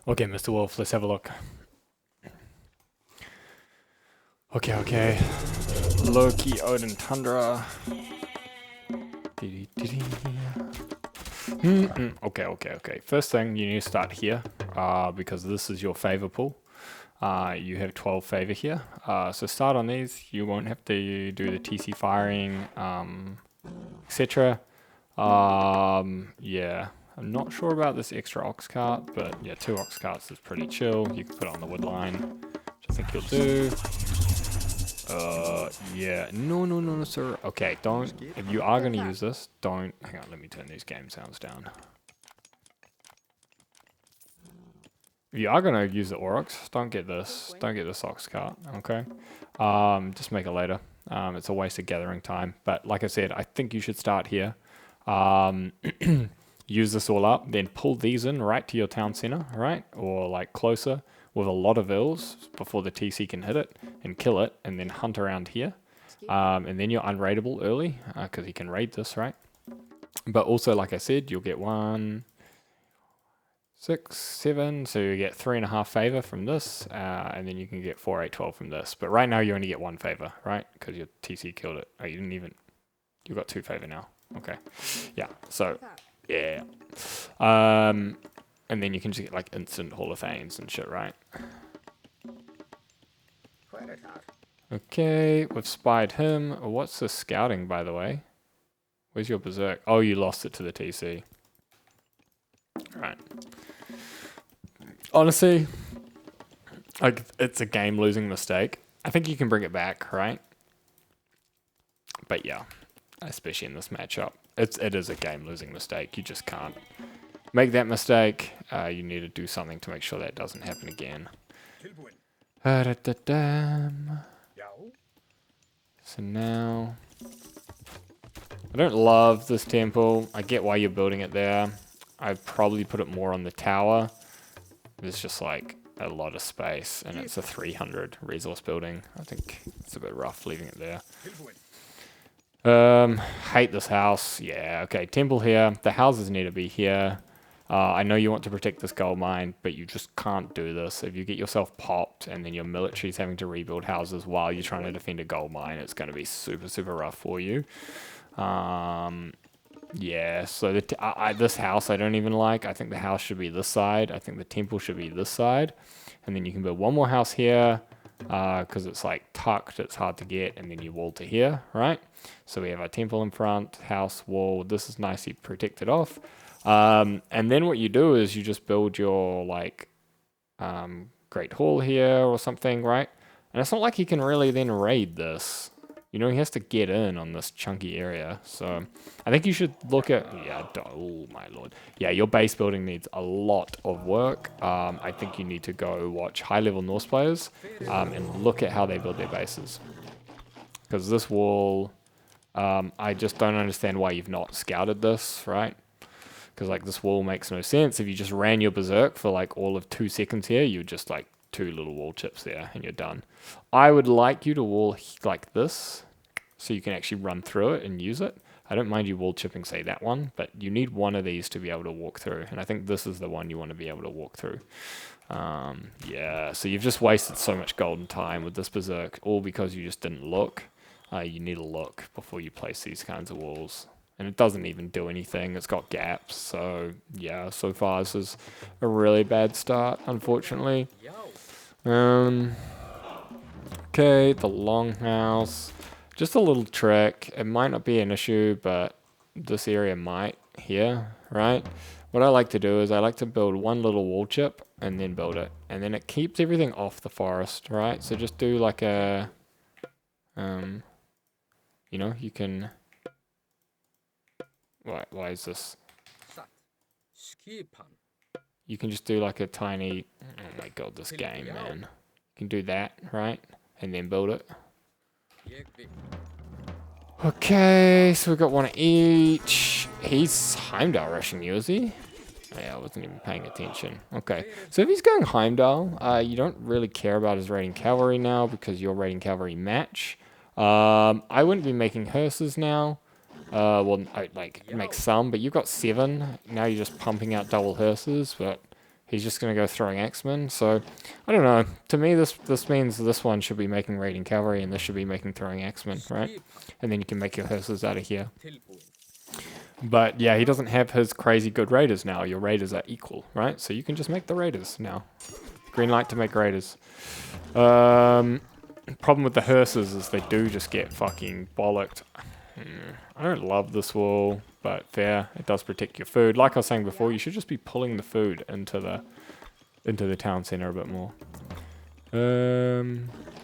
Okay, Mr. Wolf, let's have a look. Okay. Loki, Odin, Tundra. Okay. First thing, you need to start here, because this is your favor pool. You have 12 favor here. So start on these. You won't have to do the TC firing, etc. Yeah. I'm not sure about this extra ox cart, but yeah, 2 ox carts is pretty chill. You can put it on the wood line, which I think you'll do. Yeah. No, sir. Okay, don't. If you are going to use this, don't. Hang on, let me turn these game sounds down. If you are going to use the Aurochs, don't get this. Don't get this ox cart, okay? Just make it later. It's a waste of gathering time. But like I said, I think you should start here. Use this all up, then pull these in right to your town center, right? Or like closer with a lot of ills before the TC can hit it and kill it, and then hunt around here. And then you're unraidable early, because he can raid this, right? But also, like I said, you'll get 1, 6, 7, so you get 3.5 favor from this, and then you can get 4, 8, 12 from this. But right now you only get 1 favor, right? Because your TC killed it. Oh, you didn't even, you got 2 favor now. Okay. Yeah, so, yeah. And then you can just get like instant Hall of Fames and shit, right? Okay, we've spied him. What's the scouting, by the way? Where's your berserk? Oh, you lost it to the TC. Right. Honestly, like, it's a game-losing mistake. I think you can bring it back, right? But yeah, especially in this matchup, it is a game-losing mistake. You just can't make that mistake. You need to do something to make sure that doesn't happen again. So now, I don't love this temple. I get why you're building it there. I'd probably put it more on the tower. There's just like a lot of space, and it's a 300 resource building. I think it's a bit rough leaving it there. Hate this house. Yeah, okay, temple here. The houses need to be here. I know you want to protect this gold mine, but you just can't do this. If you get yourself popped and then your military's having to rebuild houses while you're trying to defend a gold mine, it's going to be super, super rough for you. Yeah, so this house I don't even like. I think the house should be this side. I think the temple should be this side. And then you can build one more house here, because it's like tucked, it's hard to get, and then you wall to here, right? So we have our temple in front, house, wall. This is nicely protected off. And then what you do is you just build your like Great Hall here or something, right? And it's not like he can really then raid this. You know, he has to get in on this chunky area. So I think you should look at, yeah, oh my lord. Yeah, your base building needs a lot of work. I think you need to go watch high-level Norse players and look at how they build their bases. Because this wall, I just don't understand why you've not scouted this, right? Because like this wall makes no sense. If you just ran your berserk for like all of 2 seconds here, you would just like 2 little wall chips there and you're done. I would like you to wall like this so you can actually run through it and use it. I don't mind you wall chipping, say that one, but you need one of these to be able to walk through. And I think this is the one you want to be able to walk through. Yeah, so you've just wasted so much golden time with this berserk, all because you just didn't look. You need to look before you place these kinds of walls. And it doesn't even do anything. It's got gaps. So, yeah, so far this is a really bad start, unfortunately. Okay, the longhouse. Just a little trick. It might not be an issue, but this area might here, right? What I like to do is I like to build one little wall chip and then build it. And then it keeps everything off the forest, right? So just do like a, you know, you can... Why is this? You can just do like a tiny... Oh my god, this game, man. You can do that, right? And then build it. Okay, so we've got one each. He's Heimdall rushing you, is he? Oh, yeah, I wasn't even paying attention. Okay, so if he's going Heimdall, you don't really care about his raiding cavalry now because your raiding cavalry match. I wouldn't be making hearses now. Well, I like make some, but you've got 7. Now you're just pumping out double hearses, but He's just going to go throwing X-Men. So, I don't know. To me, this means this one should be making raiding cavalry, and this should be making throwing X-Men, right? And then you can make your hearses out of here. But yeah, he doesn't have his crazy good raiders now. Your raiders are equal, right? So you can just make the raiders now. Green light to make raiders. Problem with the hearses is they do just get fucking bollocked. I don't love this wall, but fair. It does protect your food. Like I was saying before, you should just be pulling the food into the town center a bit more.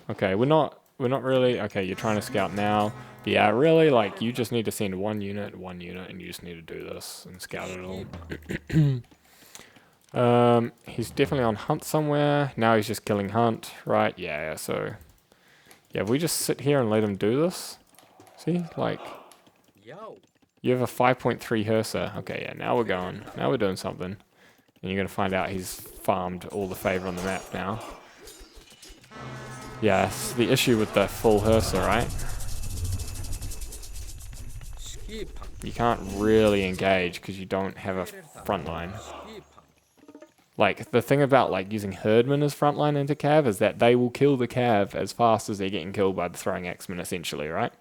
Okay, we're not really. Okay, you're trying to scout now. But yeah, really, like, you just need to send one unit, and you just need to do this and scout it all. He's definitely on hunt somewhere. Now he's just killing hunt, right? Yeah, so... Yeah, if we just sit here and let him do this... See? Like... You have a 5.3 Hersa. Okay, yeah, now we're going. Now we're doing something. And you're going to find out he's farmed all the favor on the map now. Yeah, it's the issue with the full Hersa, right? You can't really engage because you don't have a front line. Like, the thing about, like, using Herdman as frontline into Cav is that they will kill the Cav as fast as they're getting killed by the throwing X-Men, essentially, right?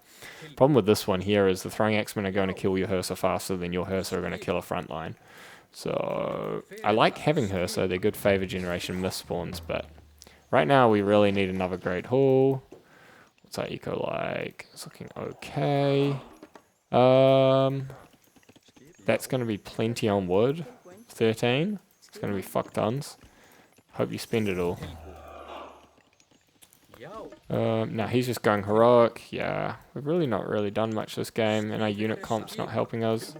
Problem with this one here is the throwing X-Men are going to kill your Hersa faster than your Hersa are going to kill a frontline. So, I like having Hersa. They're good favor generation miss spawns, but right now we really need another Great Hall. What's our eco like? It's looking okay. That's going to be plenty on wood. 13. It's going to be fuck tons. Hope you spend it all. Now he's just going heroic. Yeah, we've really not done much this game, and our unit comp's not helping us.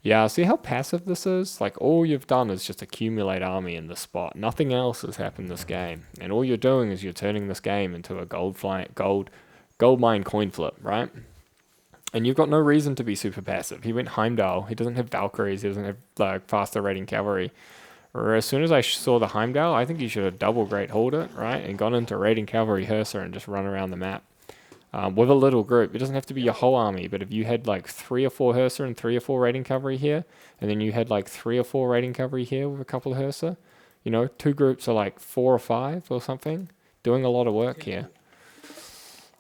Yeah, see how passive this is? Like, all you've done is just accumulate army in this spot. Nothing else has happened this game. And all you're doing is you're turning this game into a gold mine coin flip, right? And you've got no reason to be super passive. He went Heimdall. He doesn't have Valkyries. He doesn't have, like, faster raiding cavalry. Or as soon as I saw the Heimdall, I think he should have double Great Hauled it, right? And gone into raiding cavalry Hersa and just run around the map. With a little group. It doesn't have to be your whole army, but if you had like 3 or 4 Hersa and 3 or 4 raiding cavalry here, and then you had like 3 or 4 raiding cavalry here with a couple of Hersa, you know, 2 groups are like 4 or 5 or something. Doing a lot of work here.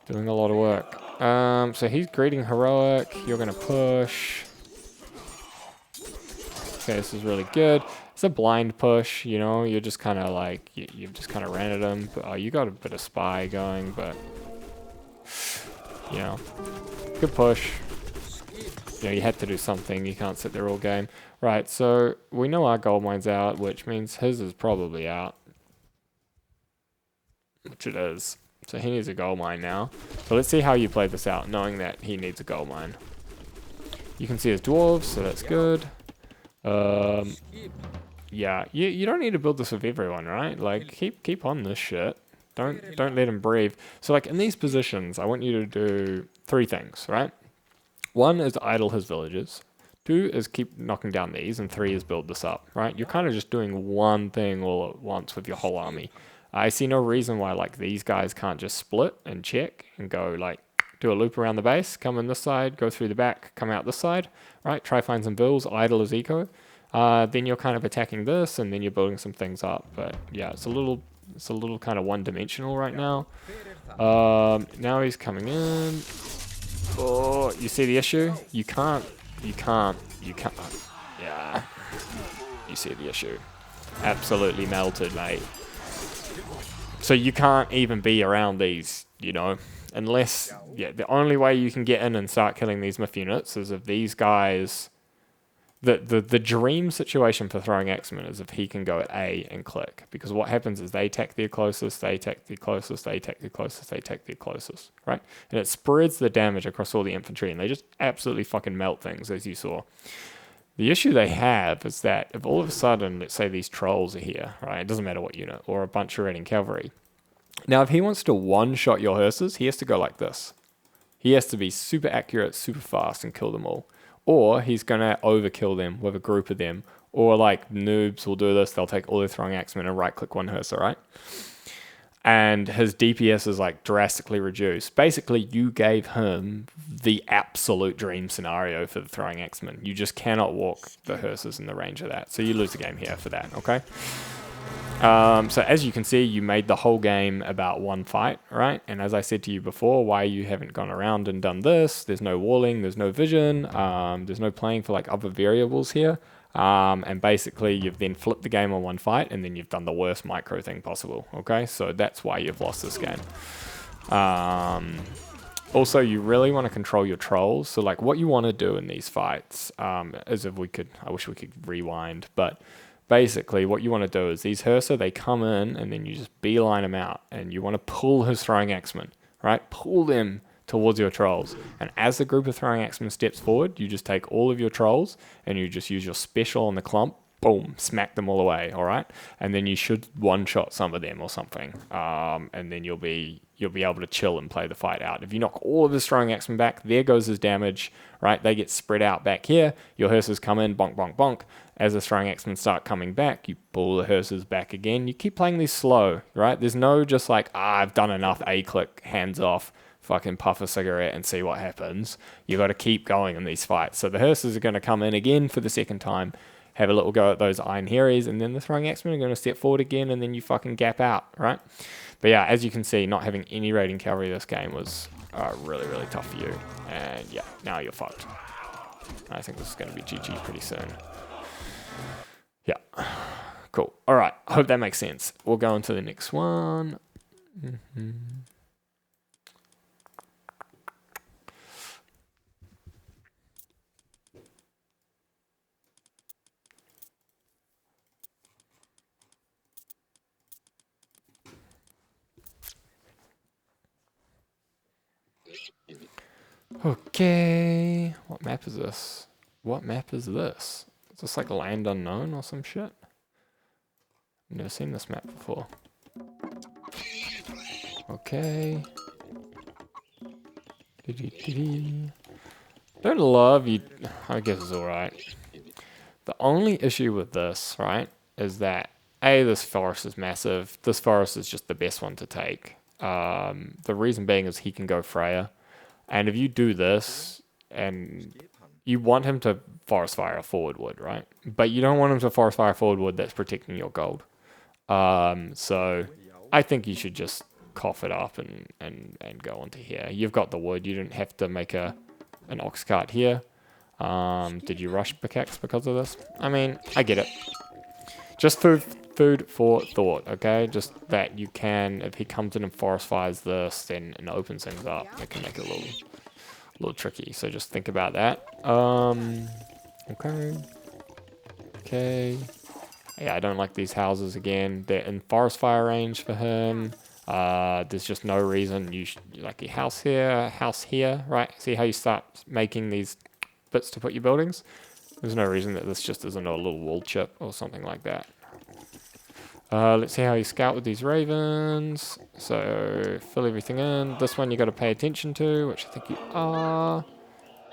Doing a lot of work. So he's greeting heroic. You're going to push. Okay, this is really good. It's a blind push, you know. You're just kind of like, you've just kind of ran at him. But, you got a bit of spy going, but... You know, good push. You know, you had to do something. You can't sit there all game. Right, so we know our gold mine's out, which means his is probably out. Which it is. So he needs a gold mine now. So let's see how you play this out, knowing that he needs a gold mine. You can see his dwarves, so that's good. Yeah, you don't need to build this with everyone, right? Like, keep on this shit. Don't let him breathe. So, like, in these positions, I want you to do 3 things, right? 1 is idle his villages. 2 is keep knocking down these. And 3 is build this up, right? You're kind of just doing one thing all at once with your whole army. I see no reason why, like, these guys can't just split and check and go, like, do a loop around the base, come in this side, go through the back, come out this side, right? Try find some bills, idle his eco. Then you're kind of attacking this, and then you're building some things up. But, yeah, it's a little kind of one-dimensional right now. Now he's coming in. Oh, you see the issue? You can't. Yeah. You see the issue. Absolutely melted, mate. So you can't even be around these, you know, unless, yeah, the only way you can get in and start killing these myth units is if these guys... The dream situation for throwing X-Men is if he can go at A and click. Because what happens is they attack their closest, they attack their closest, they attack their closest, they attack their closest, right? And it spreads the damage across all the infantry, and they just absolutely fucking melt things, as you saw. The issue they have is that if all of a sudden, let's say these trolls are here, right? It doesn't matter what unit, or a bunch of raiding cavalry. Now, if he wants to one-shot your hearses, he has to go like this. He has to be super accurate, super fast, and kill them all. Or he's going to overkill them with a group of them. Or like noobs will do this. They'll take all their throwing axemen and right-click one Hersa, right? And his DPS is like drastically reduced. Basically, you gave him the absolute dream scenario for the throwing axemen. You just cannot walk the Hersas in the range of that. So you lose the game here for that, okay? So as you can see, you made the whole game about one fight, right? And as I said to you before, why you haven't gone around and done this, there's no walling, there's no vision, there's no playing for like other variables here. And basically you've then flipped the game on one fight and then you've done the worst micro thing possible, okay? So that's why you've lost this game. Also, you really want to control your trolls. So like what you want to do in these fights, as if we could, I wish we could rewind, but basically what you want to do is these Hursa, they come in and then you just beeline them out and you want to pull his throwing axemen, right? Pull them towards your trolls. And as the group of throwing axemen steps forward, you just take all of your trolls and you just use your special on the clump, boom, smack them all away, all right? And then you should one-shot some of them or something. And then you'll be able to chill and play the fight out. If you knock all of his throwing axemen back, there goes his damage, right? They get spread out back here. Your Hursas come in, bonk, bonk, bonk. As the throwing axemen start coming back, you pull the Hursas back again. You keep playing these slow, right? There's no just like, I've done enough, A-click, hands off, fucking puff a cigarette and see what happens. You got to keep going in these fights. So the Hursas are going to come in again for the second time, have a little go at those Iron Harries, and then the throwing axemen are going to step forward again, and then you fucking gap out, right? But yeah, as you can see, not having any raiding cavalry this game was really, really tough for you. And yeah, now you're fucked. I think this is going to be GG pretty soon. Yeah, cool. All right, I hope that makes sense. We'll go on to the next one. Okay, what map is this? What map is this? Is this like Land Unknown or some shit? Never seen this map before. Okay. Don't love you. I guess it's alright. The only issue with this, right, is that A, this forest is massive. This forest is just the best one to take. The reason being is he can go Freya. And if you do this, and you want him to forest fire a forward wood, right? But you don't want him to forest fire a forward wood that's protecting your gold. So I think you should just cough it up and go onto here. You've got the wood. You don't have to make an ox cart here. Did you rush pickaxe because of this? I mean, I get it. Just food for thought, okay? Just that you can, if he comes in and forest fires this, then and opens things up, it can make it a little tricky. So just think about that. Okay. Yeah, I don't like these houses again. They're in forest fire range for him. There's just no reason you should, like, a house here, right? See how you start making these bits to put your buildings? There's no reason that this just isn't a little wall chip or something like that. Let's see how you scout with these ravens. So fill everything in. This one you got to pay attention to, which I think you are.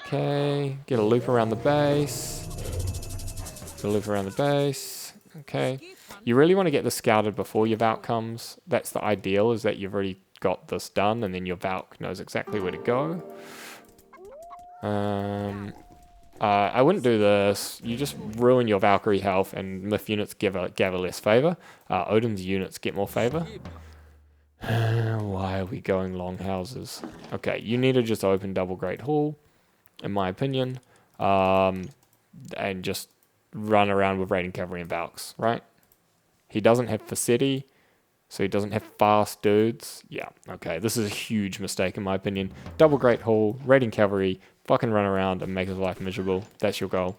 Okay, get a loop around the base. Get a loop around the base. Okay. You really want to get this scouted before your Valk comes. That's the ideal, is that you've already got this done and then your Valk knows exactly where to go. I wouldn't do this. You just ruin your Valkyrie health, and Myth units gather less favor. Odin's units get more favor. Why are we going long houses? Okay, you need to just open Double Great Hall, in my opinion, and just run around with raiding cavalry and Valks, right? He doesn't have Faceti, so he doesn't have fast dudes. Yeah, okay, this is a huge mistake in my opinion. Double Great Hall, raiding cavalry, fucking run around and make his life miserable. That's your goal.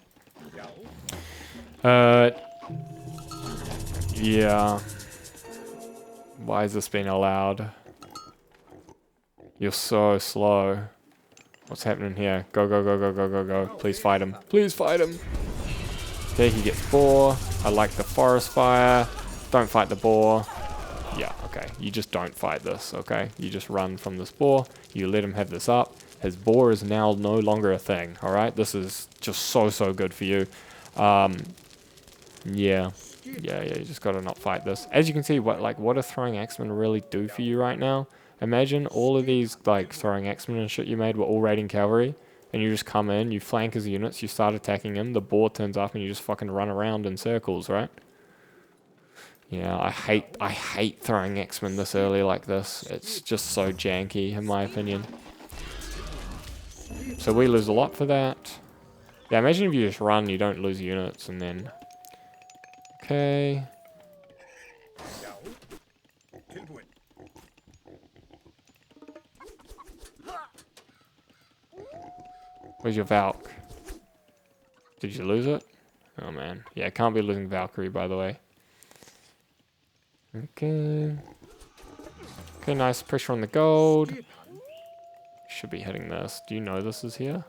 Yeah. Why is this being allowed? You're so slow. What's happening here? Go, go, go, go, go, go, go. Please fight him. Please fight him. Okay, he gets boar. I like the forest fire. Don't fight the boar. Yeah, okay. You just don't fight this, okay? You just run from this boar. You let him have this up. His boar is now no longer a thing, alright? This is just so good for you. Yeah, you just gotta not fight this. As you can see, what a throwing axemen really do for you right now. Imagine all of these, like, throwing axemen and shit you made were all raiding cavalry, and you just come in, you flank his units, you start attacking him, the boar turns up, and you just fucking run around in circles, right? Yeah, I hate throwing X-Men this early like this. It's just so janky in my opinion. So we lose a lot for that. Yeah, imagine if you just run, you don't lose units, and then... Okay. Where's your Valk? Did you lose it? Oh man. Yeah, can't be losing Valkyrie, by the way. Okay. Okay, nice pressure on the gold. Should be hitting this. Do you know this is here?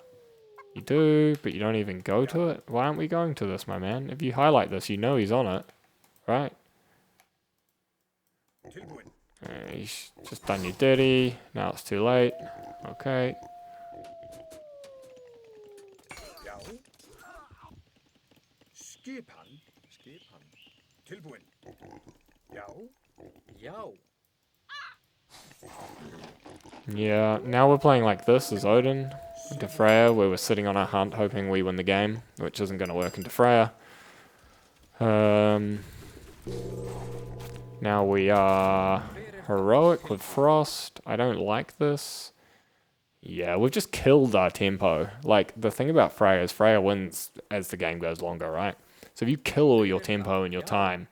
You do, but you don't even go to it? Why aren't we going to this, my man? If you highlight this, you know he's on it. Right? He's just done you dirty. Now it's too late. Okay. Yeah, now we're playing like this as Odin into Freya, where we're sitting on our hunt hoping we win the game, which isn't going to work into Freya. Now we are heroic with Frost. I don't like this. Yeah, we've just killed our tempo. Like, the thing about Freya is Freya wins as the game goes longer, right? So if you kill all your tempo and your time,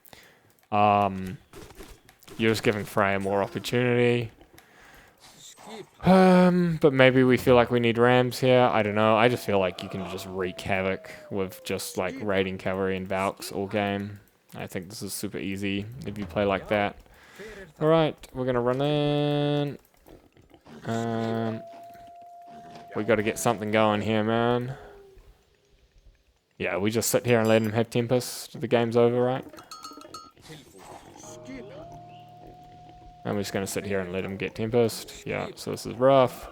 you're just giving Freya more opportunity. But maybe we feel like we need Rams here. I don't know. I just feel like you can just wreak havoc with just like raiding cavalry and Valks all game. I think this is super easy if you play like that. Alright, we're gonna run in. We gotta get something going here, man. Yeah, we just sit here and let him have Tempest. The game's over, right? I'm just going to sit here and let him get Tempest. Yeah, so this is rough.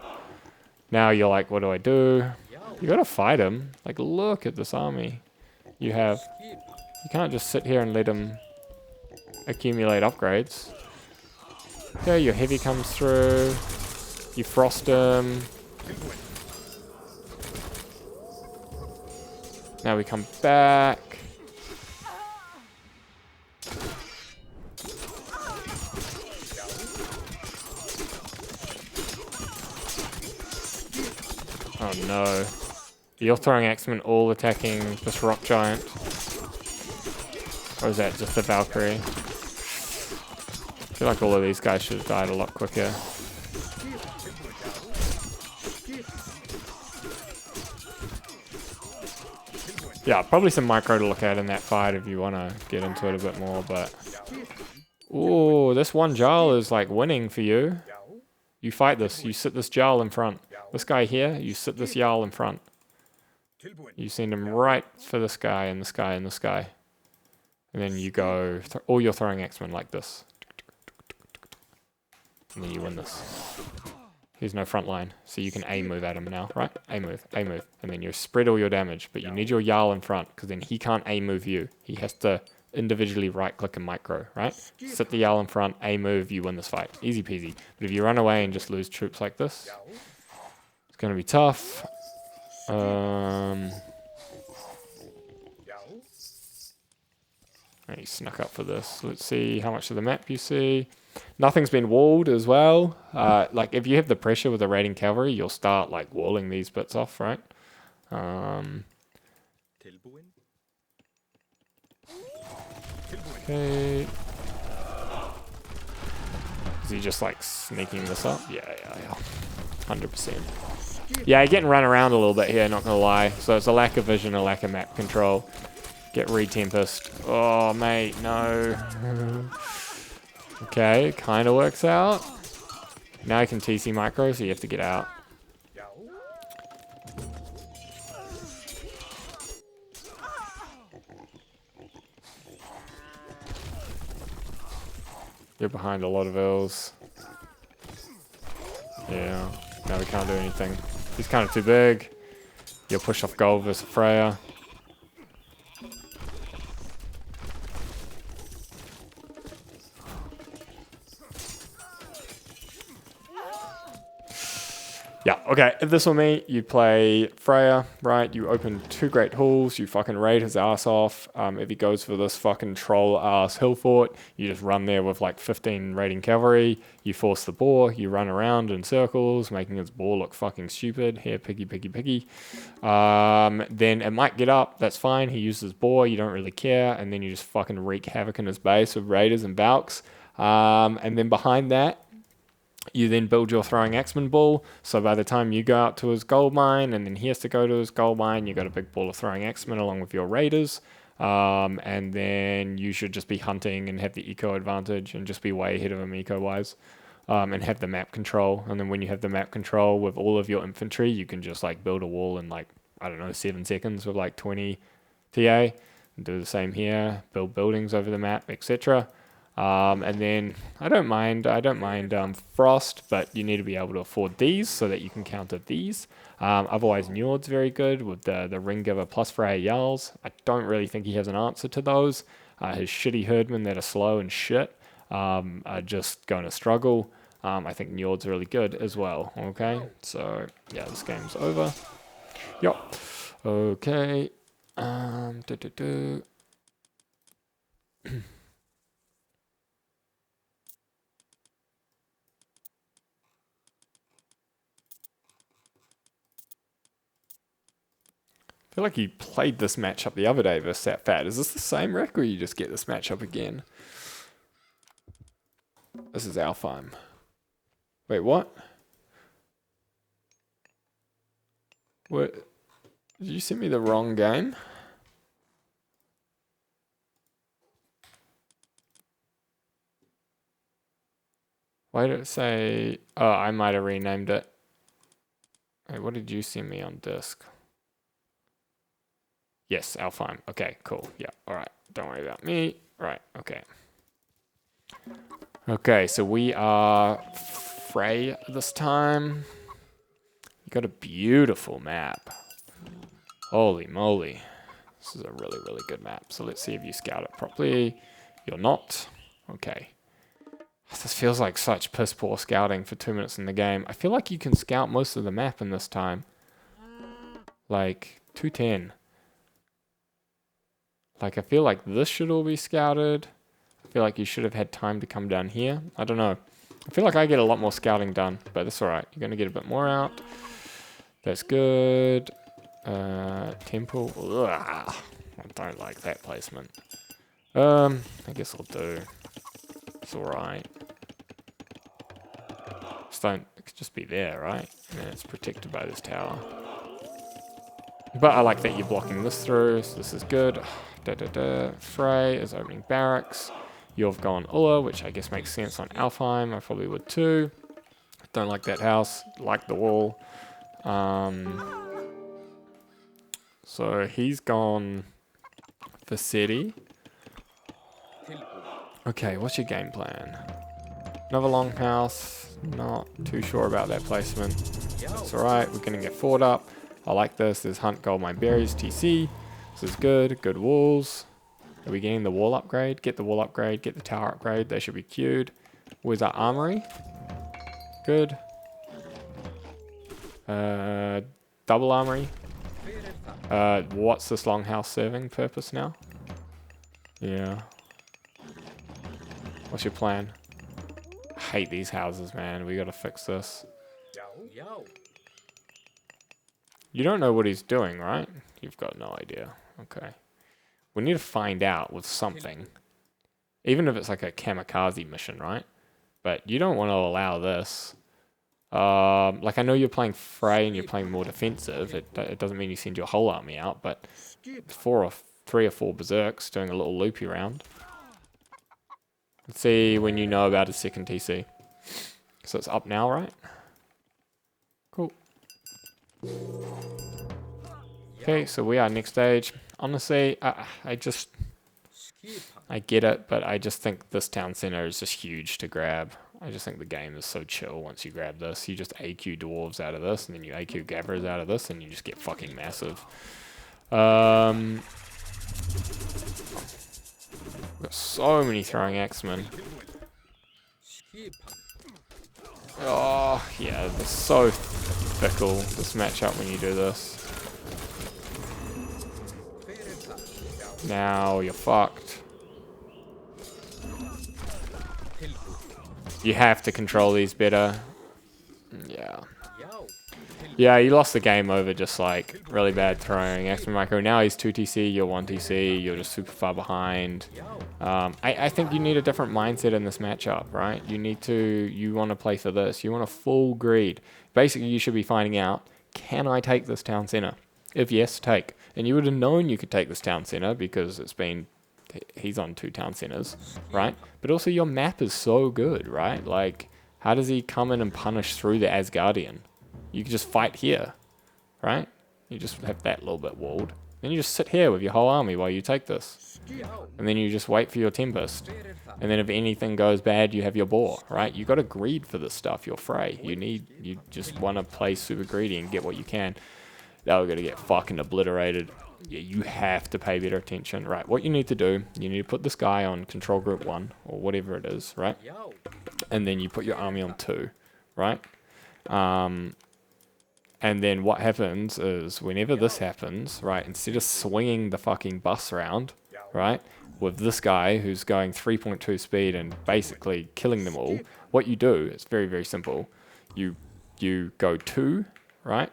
Now you're like, what do I do? You got to fight him. Like, look at this army you have. You can't just sit here and let him accumulate upgrades. Okay, your heavy comes through. You frost him. Now we come back. Oh no. You're throwing X-Men all attacking this rock giant. Or is that just the Valkyrie? I feel like all of these guys should have died a lot quicker. Yeah, probably some micro to look at in that fight if you want to get into it a bit more, but... Ooh, this one Jarl is like winning for you. You fight this, you sit this Jarl in front. This guy here, you sit this Jarl in front. You send him right for this guy and this guy and this guy. And then you go, or you're throwing X-Men like this. And then you win this. Here's no front line, so you can A-move at him now, right? A-move, A-move. And then you spread all your damage, but you need your Jarl in front, because then he can't A-move you. He has to individually right-click and micro, right? Sit the Jarl in front, A-move, you win this fight. Easy peasy. But if you run away and just lose troops like this, it's going to be tough. He snuck up for this. Let's see how much of the map you see. Nothing's been walled as well. Like, if you have the pressure with the raiding cavalry, you'll start, like, walling these bits off, right? Okay. Is he just, like, sneaking this up? Yeah. 100%. Yeah, you're getting run around a little bit here, not gonna lie. So it's a lack of vision, a lack of map control. Get Re-Tempest. Oh, mate, no. Okay, kind of works out. Now I can TC micro, so you have to get out. You're behind a lot of Ills. Yeah, now we can't do anything. He's kind of too big. You'll push off gold versus Freya. Yeah, okay, if this were me, you play Freya, right? You open 2 great halls, you fucking raid his ass off. If he goes for this fucking troll ass hill fort, you just run there with like 15 raiding cavalry, you force the boar, you run around in circles, making his boar look fucking stupid. Here, piggy, piggy, piggy. Then it might get up, that's fine, he uses boar, you don't really care, and then you just fucking wreak havoc in his base with raiders and Valks. And then behind that, you then build your throwing axeman ball, so by the time you go out to his gold mine and then he has to go to his gold mine, you got a big ball of throwing axemen along with your raiders, and then you should just be hunting and have the eco advantage and just be way ahead of him eco wise, and have the map control. And then when you have the map control with all of your infantry, you can just like build a wall in like, I don't know, 7 seconds with like 20 TA, and do the same here, build buildings over the map, etc. And then I don't mind Frost, but you need to be able to afford these so that you can counter these. Otherwise, Njord's very good with the Ring Giver plus Freya Jarls. I don't really think he has an answer to those. His shitty herdmen that are slow and shit are just going to struggle. I think Njord's really good as well. Okay, so yeah, this game's over. Yup. Okay. I feel like you played this matchup the other day versus that Fat. Is this the same rec or you just get this matchup again? This is Alfheim. Wait, what? What? Did you send me the wrong game? Why did it say... Oh, I might have renamed it. Wait, what did you send me on disc? Yes, Alfheim. Okay, cool. Yeah, alright. Don't worry about me. Right, okay. Okay, so we are Frey this time. You got a beautiful map. Holy moly. This is a really, really good map. So let's see if you scout it properly. You're not. Okay. This feels like such piss poor scouting for 2 minutes in the game. I feel like you can scout most of the map in this time. Like, 210. Like, I feel like this should all be scouted. I feel like you should have had time to come down here. I don't know. I feel like I get a lot more scouting done, but that's alright. You're going to get a bit more out. That's good. Temple. Ugh, I don't like that placement. I guess I'll do. It's alright. It could just be there, right? And it's protected by this tower. But I like that you're blocking this through, so this is good. Frey is opening barracks. You've gone Ulla, which I guess makes sense on Alfheim. I probably would too. Don't like that house. Like the wall. So he's gone for city. Okay, what's your game plan? Another longhouse. Not too sure about that placement. It's alright. We're going to get fort up. I like this. There's Hunt Gold Mine Berries, TC. This is good. Good walls. Are we getting the wall upgrade? Get the wall upgrade. Get the tower upgrade. They should be queued. Where's our armory? Good. Double armory. What's this longhouse serving purpose now? Yeah. What's your plan? I hate these houses, man. We gotta fix this. You don't know what he's doing, right? You've got no idea. Okay. We need to find out with something. Even if it's like a kamikaze mission, right? But you don't want to allow this. Like, I know you're playing Frey and you're playing more defensive. It doesn't mean you send your whole army out, but 3 or 4 berserks doing a little loopy round. Let's see when you know about his second TC. So it's up now, right? Cool. Okay, so we are next stage. Honestly, I get it, but I just think this town center is just huge to grab. I just think the game is so chill once you grab this. You just AQ dwarves out of this, and then you AQ gatherers out of this, and you just get fucking massive. Got so many throwing axemen. Oh, yeah, they're so fickle, this matchup, when you do this. Now you're fucked. You have to control these better. Yeah. Yeah, you lost the game over just like really bad throwing. X-Men Micro, now he's 2TC, you're 1TC, you're just super far behind. I think you need a different mindset in this matchup, right? You want to play for this. You want a full greed. Basically, you should be finding out, can I take this town center? If yes, take. And you would have known you could take this town center because he's on 2 town centers, right? But also your map is so good, right? Like, how does he come in and punish through the Asgardian? You can just fight here, right? You just have that little bit walled. Then you just sit here with your whole army while you take this. And then you just wait for your Tempest. And then if anything goes bad, you have your Boar, right? You got to greed for this stuff. You're Frey. You just want to play super greedy and get what you can. Now we're going to get fucking obliterated. Yeah, you have to pay better attention, right? What you need to do, you need to put this guy on control group 1 or whatever it is, right? And then you put your army on 2, right? And then what happens is whenever this happens, right, instead of swinging the fucking bus around, right, with this guy who's going 3.2 speed and basically killing them all, what you do, it's very, very simple. You go 2, right?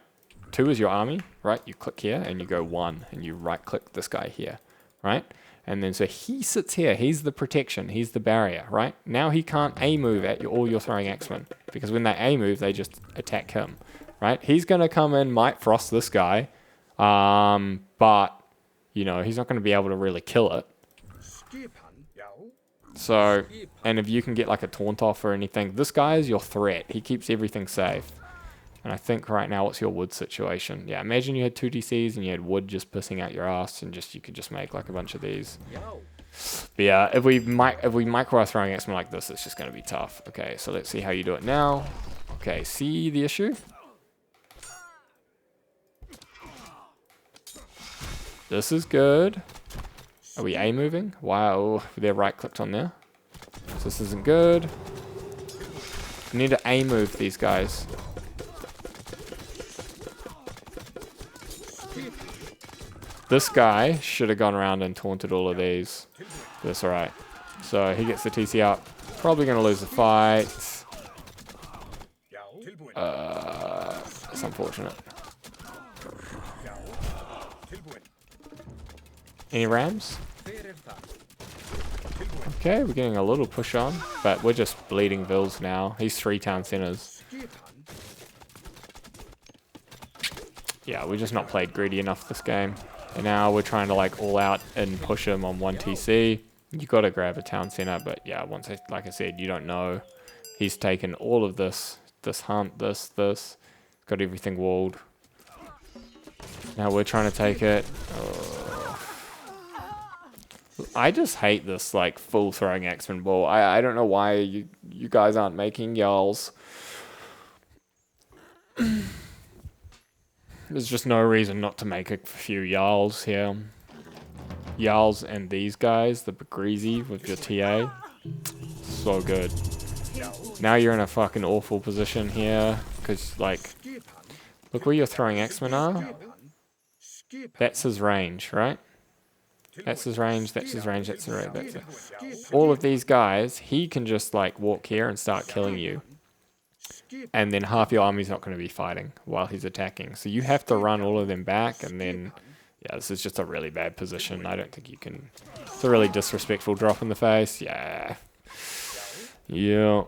2 is your army, right? You click here and you go 1 and you right click this guy here, right? And then so he sits here, he's the protection, he's the barrier, right? Now he can't A move at all your throwing X-Men because when they A move, they just attack him. Right? He's going to come in, might frost this guy, but, you know, he's not going to be able to really kill it. So, and if you can get like a taunt off or anything, this guy is your threat. He keeps everything safe. And I think right now, what's your wood situation? Yeah, imagine you had 2 DCs and you had wood just pissing out your ass and you could just make like a bunch of these. But yeah, if we micro our throwing X-Men like this, it's just going to be tough. Okay, so let's see how you do it now. Okay, see the issue? This is good. Are we A moving? Wow, they're right clicked on there. So this isn't good. We need to A move these guys. This guy should have gone around and taunted all of these. That's alright. So he gets the TC up. Probably going to lose the fight. It's unfortunate. Any rams? Okay, we're getting a little push on, but we're just bleeding Vils now. He's 3 town centers. Yeah, we just not played greedy enough this game. And now we're trying to like all out and push him on 1 TC. You got to grab a town center, but yeah, like I said, you don't know. He's taken all of this hunt, this. Got everything walled. Now we're trying to take it. I just hate this like full throwing X-Men ball. I don't know why you guys aren't making Jarls. There's just no reason not to make a few Jarls here. Jarls and these guys, the Greasy with your TA. So good. Now you're in a fucking awful position here. Because, like, look where your throwing X-Men are. That's his range, right? That's his range, that's his range, that's his range, that's it. All of these guys, he can just, like, walk here and start killing you. And then half your army's not going to be fighting while he's attacking. So you have to run all of them back, and then, yeah, this is just a really bad position. I don't think you can... It's a really disrespectful drop in the face. Yeah. Yeah.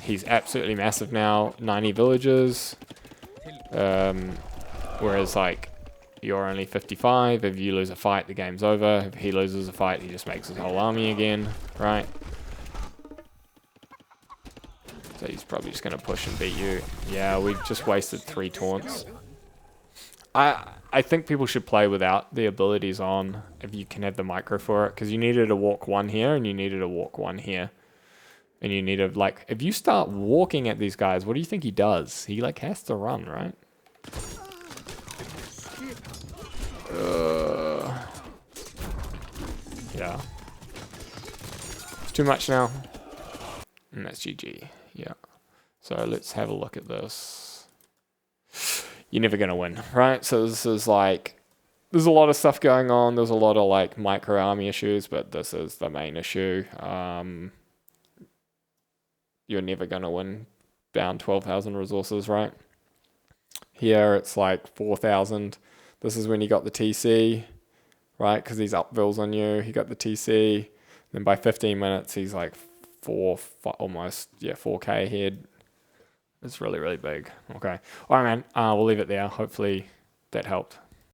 He's absolutely massive now, 90 villages, whereas like you're only 55. If you lose a fight, the game's over. If he loses a fight, he just makes his whole army again, right? So he's probably just going to push and beat you. Yeah, we just wasted 3 taunts. I think people should play without the abilities on if you can have the micro for it, because you needed to walk 1 here and you needed to walk 1 here. And you need to, like, if you start walking at these guys, what do you think he does? He, like, has to run, right? Yeah. It's too much now. And that's GG. Yeah. So let's have a look at this. You're never going to win, right? So this is like, there's a lot of stuff going on. There's a lot of like micro army issues, but this is the main issue. You're never going to win down 12,000 resources, right? Here it's like 4,000. This is when you got the TC, right? Because he's upvills on you. He got the TC. Then by 15 minutes, he's like almost 4K ahead. It's really, really big. Okay. All right, man. We'll leave it there. Hopefully that helped.